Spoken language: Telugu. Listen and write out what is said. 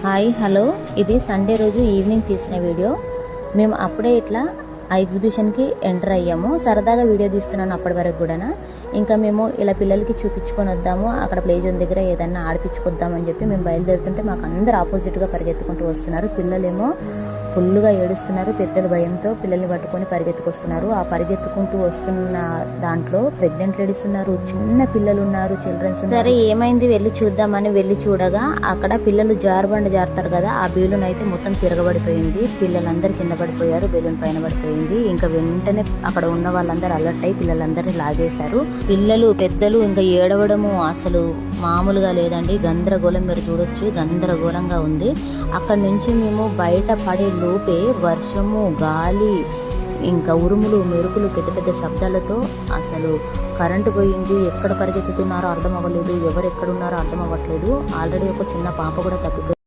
హాయ్ హలో, ఇది సండే రోజు ఈవినింగ్ తీసిన వీడియో. మేము అప్పుడే ఇట్లా ఆ ఎగ్జిబిషన్కి ఎంటర్ అయ్యాము. సరదాగా వీడియో తీస్తున్నాను అప్పటి వరకు కూడా. ఇంకా మేము ఇలా పిల్లలకి చూపించుకొని వద్దాము, అక్కడ ప్లే జోన్ దగ్గర ఏదన్నా ఆడిపించుకొద్దామని చెప్పి మేము బయలుదేరుతుంటే మాకు అందరు ఆపోజిట్గా పరిగెత్తుకుంటూ వస్తున్నారు. పిల్లలేమో ఫుల్గా ఏడుస్తున్నారు, పెద్దలు భయంతో పిల్లల్ని పట్టుకొని పరిగెత్తుకొస్తున్నారు. ఆ పరిగెత్తుకుంటూ వస్తున్న దాంట్లో ప్రెగ్నెంట్ లేడీస్ ఉన్నారు, చిన్న పిల్లలు ఉన్నారు, చిల్డ్రన్స్. సరే ఏమైంది వెళ్ళి చూద్దామని వెళ్ళి చూడగా అక్కడ పిల్లలు జారుబండ జారుతారు కదా, ఆ బెలూన్ అయితే మొత్తం తిరగబడిపోయింది. పిల్లలందరూ కింద పడిపోయారు, బెలూన్ పైన పడిపోయింది. ఇంకా వెంటనే అక్కడ ఉన్న వాళ్ళందరూ అలర్ట్ అయ్యి పిల్లలందరినీ లాగేశారు. పిల్లలు పెద్దలు ఇంకా ఏడవడము అసలు మామూలుగా లేదండి, గందరగోళం. మీరు చూడొచ్చు, గందరగోళంగా ఉంది. అక్కడి నుంచి మేము బయట పడే లోపే వర్షము, గాలి, ఇంకా ఉరుములు, మెరుపులు, పెద్ద పెద్ద శబ్దాలతో అసలు కరెంటు పోయింది. ఎక్కడ పరిగెత్తుతున్నారో అర్థం అవ్వలేదు, ఎవరు ఎక్కడున్నారో అర్థం అవ్వట్లేదు. ఆల్రెడీ ఒక చిన్న పాప కూడా తప్పిపోయింది.